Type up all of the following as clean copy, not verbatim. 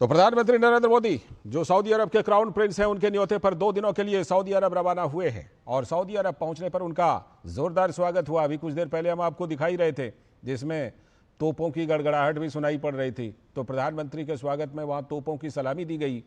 तो प्रधानमंत्री नरेंद्र मोदी जो सऊदी अरब के क्राउन प्रिंस हैं, उनके न्योते पर 2 दिनों के लिए सऊदी अरब रवाना हुए हैं और सऊदी अरब पहुंचने पर उनका जोरदार स्वागत हुआ। अभी कुछ देर पहले हम आपको दिखाई रहे थे, जिसमें तोपों की गड़गड़ाहट भी सुनाई पड़ रही थी। तो प्रधानमंत्री के स्वागत में वहां तोपों की सलामी दी गई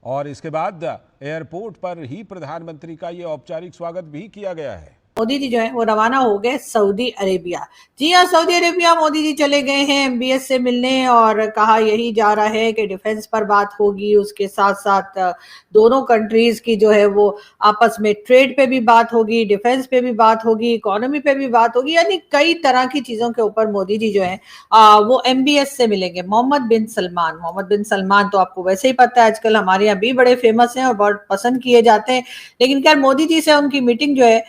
और इसके बाद एयरपोर्ट पर ही प्रधानमंत्री का ये औपचारिक स्वागत भी किया गया है। मोदी जी जो है वो रवाना हो गए सऊदी अरेबिया। जी हाँ, सऊदी अरेबिया मोदी जी चले गए हैं एमबीएस से मिलने और कहा यही जा रहा है कि डिफेंस पर बात होगी, उसके साथ साथ दोनों कंट्रीज की जो है वो आपस में ट्रेड पे भी बात होगी, डिफेंस पे भी बात होगी, इकोनॉमी पे भी बात होगी, यानी कई तरह की चीजों के ऊपर मोदी जी जो है वो एमबीएस से मिलेंगे। मोहम्मद बिन सलमान तो आपको वैसे ही पता है, आजकल हमारे यहाँ भी बड़े फेमस हैं और बहुत पसंद किए जाते हैं, लेकिन खैर मोदी जी से उनकी मीटिंग जो है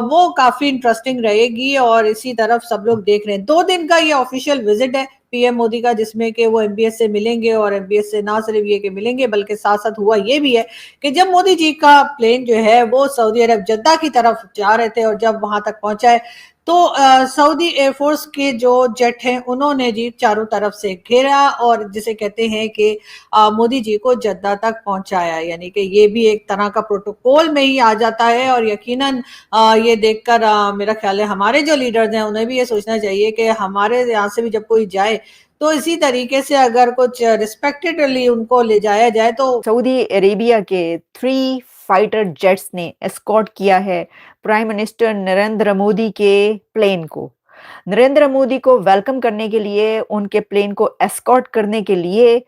वो काफी इंटरेस्टिंग रहेगी और इसी तरफ सब लोग देख रहे हैं। 2 दिन का ये ऑफिशियल विजिट है पीएम मोदी का, जिसमें कि वो एमबीएस से मिलेंगे और एमबीएस से ना सिर्फ ये कि मिलेंगे बल्कि साथ साथ हुआ ये भी है कि जब मोदी जी का प्लेन जो है वो सऊदी अरब जद्दा की तरफ जा रहे थे और जब वहां तक पहुंचा है तो सऊदी एयरफोर्स के जो जेट हैं उन्होंने जी चारों तरफ से घेरा और जिसे कहते हैं कि मोदी जी को जद्दा तक पहुंचाया, यानी कि ये भी एक तरह का प्रोटोकॉल में ही आ जाता है। और यकीनन ये देखकर मेरा ख्याल है हमारे जो लीडर्स हैं उन्हें भी ये सोचना चाहिए कि हमारे यहाँ से भी जब कोई जाए तो इसी तरीके से अगर कुछ रिस्पेक्टेडली उनको ले जाया जाए। तो सऊदी अरेबिया के 3 फाइटर जेट्स ने एस्कॉर्ट किया है प्राइम मिनिस्टर नरेंद्र मोदी के प्लेन को। नरेंद्र मोदी को वेलकम करने के लिए, उनके प्लेन को एस्कॉर्ट करने के लिए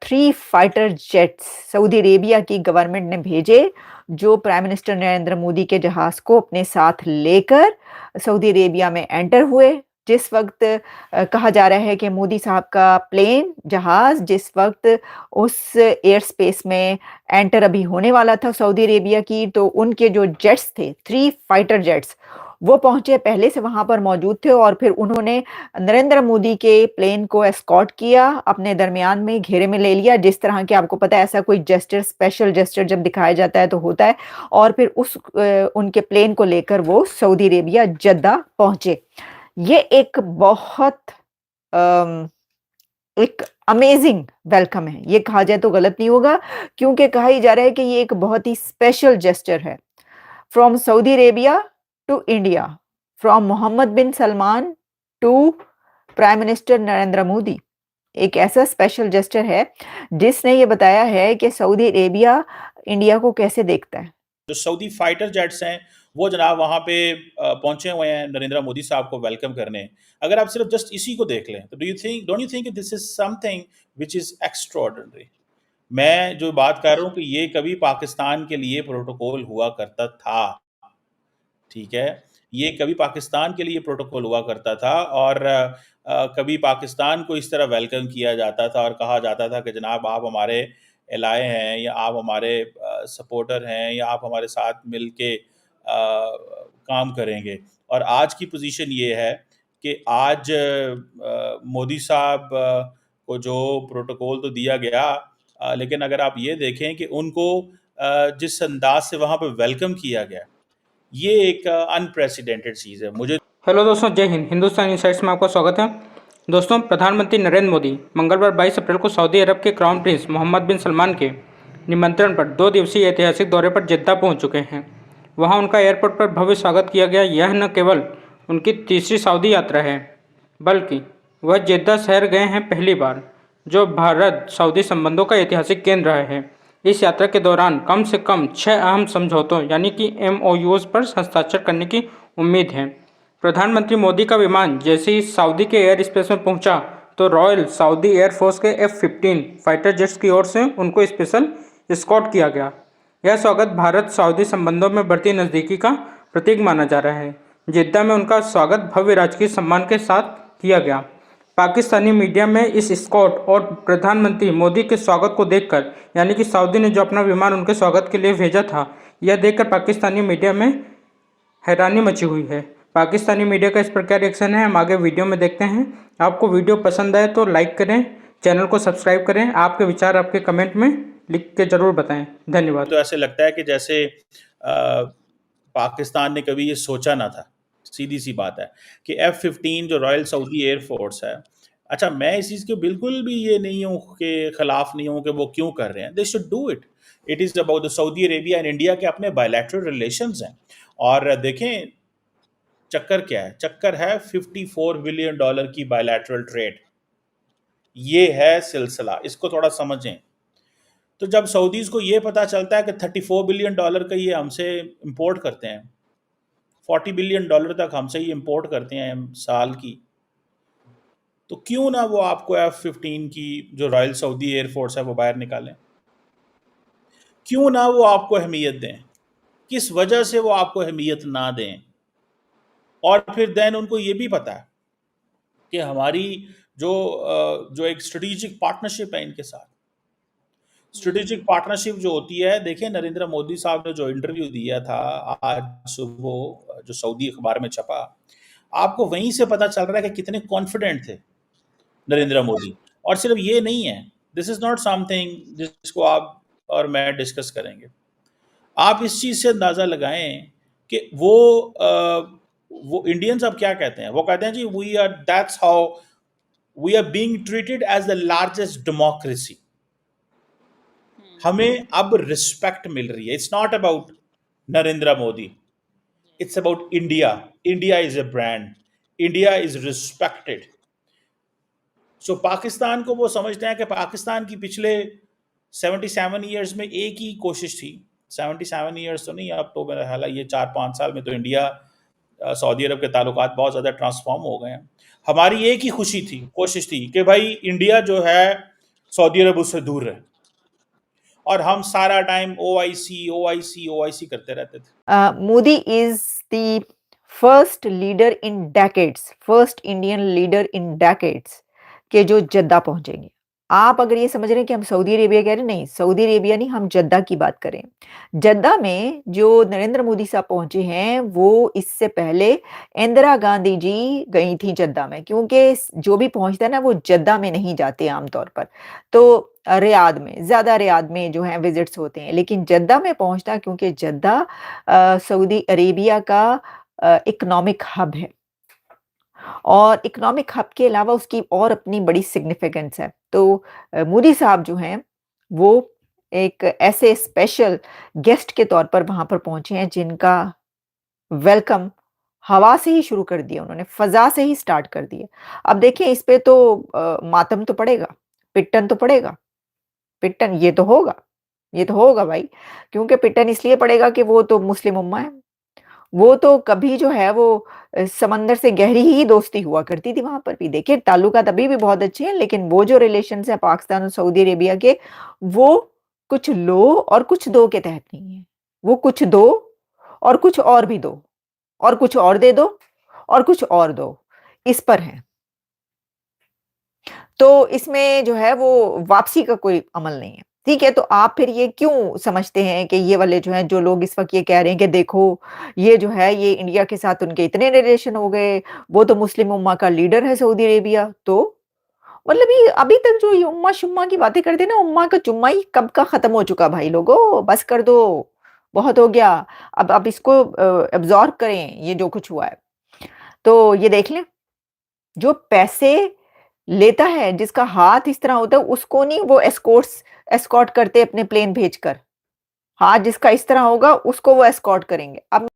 3 फाइटर जेट्स सऊदी अरेबिया की गवर्नमेंट ने भेजे, जो प्राइम मिनिस्टर नरेंद्र मोदी के जहाज को अपने साथ लेकर सऊदी अरेबिया में एंटर हुए। जिस वक्त कहा जा रहा है कि मोदी साहब का प्लेन जहाज जिस वक्त उस एयर स्पेस में एंटर अभी होने वाला था सऊदी अरेबिया की, तो उनके जो जेट्स थे 3 फाइटर जेट्स वो पहुंचे, पहले से वहां पर मौजूद थे और फिर उन्होंने नरेंद्र मोदी के प्लेन को एस्कॉर्ट किया, अपने दरमियान में घेरे में ले लिया। जिस तरह के आपको पता है ऐसा कोई जेस्चर, स्पेशल जेस्चर जब दिखाया जाता है तो होता है। और फिर उनके प्लेन को लेकर वो सऊदी अरेबिया जद्दा पहुंचे। ये एक बहुत एक अमेजिंग वेलकम है, ये कहा जाए तो गलत नहीं होगा, क्योंकि कहा ही जा रहा है कि ये एक बहुत ही स्पेशल जेस्चर है from Saudi Arabia to India, from Mohammed bin Salman to prime minister Narendra Modi. एक ऐसा स्पेशल जेस्चर है जिसने ये बताया है कि सऊदी अरेबिया इंडिया को कैसे देखता है। जो सऊदी फाइटर जेट्स हैं वो जनाब वहाँ पे पहुंचे हुए हैं नरेंद्र मोदी साहब को वेलकम करने। अगर आप सिर्फ जस्ट इसी को देख लें तो don't you think this is something which is extraordinary. मैं जो बात कर रहा हूँ कि ये कभी पाकिस्तान के लिए प्रोटोकॉल हुआ करता था, ठीक है, ये कभी पाकिस्तान के लिए प्रोटोकॉल हुआ करता था और कभी पाकिस्तान को इस तरह वेलकम किया जाता था और कहा जाता था कि जनाब आप हमारे एलाए हैं या आप हमारे सपोर्टर हैं या आप हमारे साथ मिल के काम करेंगे। और आज की पोजीशन ये है कि आज मोदी साहब को जो प्रोटोकॉल तो दिया गया, लेकिन अगर आप ये देखें कि उनको जिस अंदाज से वहाँ पे वेलकम किया गया, ये एक अनप्रेसिडेंटेड चीज़ है। मुझे हेलो दोस्तों, जय हिंद। हिंदुस्तान इनसाइट्स में आपका स्वागत है। दोस्तों, प्रधानमंत्री नरेंद्र मोदी मंगलवार 22 अप्रैल को सऊदी अरब के crown Prince Mohammad bin Salman के निमंत्रण पर 2 दिवसीय ऐतिहासिक दौरे पर जद्दा पहुंच चुके हैं। वहां उनका एयरपोर्ट पर भव्य स्वागत किया गया। यह न केवल उनकी तीसरी सऊदी यात्रा है, बल्कि वह जद्दा शहर गए हैं पहली बार, जो भारत सऊदी संबंधों का ऐतिहासिक केंद्र रहा है। इस यात्रा के दौरान कम से कम 6 अहम समझौतों यानी कि MOUs पर हस्ताक्षर करने की उम्मीद है। प्रधानमंत्री मोदी का विमान जैसे ही सऊदी के एयर स्पेस में पहुंचा तो रॉयल सऊदी एयरफोर्स के F-15 फाइटर जेट्स की ओर से उनको स्पेशल एस्कॉर्ट किया गया। यह स्वागत भारत सऊदी संबंधों में बढ़ती नज़दीकी का प्रतीक माना जा रहा है। जिद्दा में उनका स्वागत भव्य राजकीय सम्मान के साथ किया गया। पाकिस्तानी मीडिया में इस एस्कॉर्ट और प्रधानमंत्री मोदी के स्वागत को देखकर, यानी कि सऊदी ने जो अपना विमान उनके स्वागत के लिए भेजा था, यह देखकर पाकिस्तानी मीडिया में हैरानी मची हुई है। पाकिस्तानी मीडिया का इस पर क्या रिएक्शन है, हम आगे वीडियो में देखते हैं। आपको वीडियो पसंद आए तो लाइक करें, चैनल को सब्सक्राइब करें। आपके विचार आपके कमेंट में लिख के ज़रूर बताएं। धन्यवाद। तो ऐसे लगता है कि जैसे पाकिस्तान ने कभी ये सोचा ना था। सीधी सी बात है कि F-15 जो रॉयल सऊदी एयरफोर्स है, अच्छा, मैं इस चीज़ के बिल्कुल भी ये नहीं हूँ कि खिलाफ नहीं हूँ कि वो क्यों कर रहे हैं, they should do it. It is about the Saudi Arabia and India के अपने बायलैटरल रिलेशंस हैं। और देखें चक्कर क्या है, चक्कर है $54 बिलियन की बायलैटरल ट्रेड। ये है सिलसिला, इसको थोड़ा समझें। तो जब सऊदीज़ को ये पता चलता है कि $34 बिलियन का ये हमसे इंपोर्ट करते हैं, $40 बिलियन तक हमसे ही इंपोर्ट करते हैं साल की, तो क्यों ना वो आपको F-15 की जो रॉयल सऊदी एयरफोर्स है वो बाहर निकालें, क्यों ना वो आपको अहमियत दें, किस वजह से वो आपको अहमियत ना दें। और फिर देन उनको ये भी पता है कि हमारी जो एक स्ट्रेटेजिक पार्टनरशिप है इनके साथ, स्ट्रेटेजिक पार्टनरशिप जो होती है, देखें नरेंद्र मोदी साहब ने जो इंटरव्यू दिया था आज सुबह जो सऊदी अखबार में छपा, आपको वहीं से पता चल रहा है कि कितने कॉन्फिडेंट थे नरेंद्र मोदी। और सिर्फ ये नहीं है, दिस इज नॉट समथिंग जिसको आप और मैं डिस्कस करेंगे। आप इस चीज़ से अंदाज़ा लगाएं कि वो इंडियंस अब क्या कहते हैं, वो कहते हैं जी we are that's how we are being treated as the largest democracy. हमें अब रिस्पेक्ट मिल रही है। It's not about Narendra Modi, it's about India. India is a brand, India is respected. So Pakistan को वो समझते हैं कि पाकिस्तान की पिछले 77 ईयर्स में एक ही कोशिश थी, 77 ईयर्स तो नहीं, अब तो मेरा ख्याल है ये 4-5 साल में तो इंडिया सऊदी अरब के ताल्लुकात बहुत ज़्यादा ट्रांसफॉर्म हो गए हैं। हमारी एक ही कोशिश थी कि भाई इंडिया जो है सऊदी अरब उससे दूर रहे, और हम सारा टाइम OIC करते रहते थे। Modi is the first leader in decades, first Indian leader in decades के जो जद्दा पहुंचेंगे। आप अगर ये समझ रहे हैं कि हम सऊदी अरेबिया कह रहे हैं, नहीं, सऊदी अरेबिया नहीं, हम जद्दा की बात करें। जद्दा में जो नरेंद्र मोदी साहब पहुंचे हैं, वो इससे पहले इंदिरा गांधी जी गई थी जद्दा में, क्योंकि जो भी पहुंचता है ना, वो जद्दा में नहीं जाते आमतौर पर। तो रियाद में, ज़्यादा रियाद में जो हैं विज़िट्स होते हैं, लेकिन जद्दा में पहुँचना, क्योंकि जद्दा सऊदी अरेबिया का इकोनॉमिक हब है, और इकोनॉमिक हब के अलावा उसकी और अपनी बड़ी सिग्निफिकेंस है। तो मोदी साहब जो हैं, वो एक ऐसे स्पेशल गेस्ट के तौर पर वहाँ पर पहुँचे हैं, जिनका वेलकम हवा से ही शुरू कर दिया उन्होंने, फ़ज़ा से ही स्टार्ट कर दिया। अब देखिए, इस पे तो मातम तो पड़ेगा, पिट्टन तो पड़ेगा। पिट्टन ये तो होगा भाई, क्योंकि पिट्टन इसलिए पड़ेगा कि वो तो मुस्लिम उम्मा है। वो तो कभी जो है वो समंदर से गहरी ही दोस्ती हुआ करती थी वहाँ पर भी। देखिए, ताल्लुकात अभी भी बहुत अच्छे हैं, लेकिन वो जो रिलेशंस हैं पाकिस्तान और सऊदी अरेबिया के, वो कुछ लो और कुछ दो के तहत नहीं है। वो कुछ दो और कुछ और भी दो, और कुछ और दे दो और कुछ और दो, इस पर है। तो इसमें जो है वो वापसी का कोई अमल नहीं है। ठीक है, तो आप फिर ये क्यों समझते हैं कि ये वाले जो हैं, जो लोग इस वक़्त ये कह रहे हैं कि देखो, ये जो है ये इंडिया के साथ उनके इतने रिलेशन हो गए, वो तो मुस्लिम उम्मा का लीडर है सऊदी अरेबिया, तो मतलब ये अभी तक जो ये उम्मा-शुम्मा की बातें करते हैं ना, उम्मा का जुम्मा ही कब का खत्म हो चुका भाई लोगों, बस कर दो, बहुत हो गया। अब इसको एब्ज़ॉर्ब करें, ये जो कुछ हुआ है। तो ये देख लें, जो पैसे लेता है, जिसका हाथ इस तरह होता है, उसको नहीं वो एस्कॉर्ट करते अपने प्लेन भेजकर। हाथ जिसका इस तरह होगा, उसको वो एस्कॉर्ट करेंगे। अब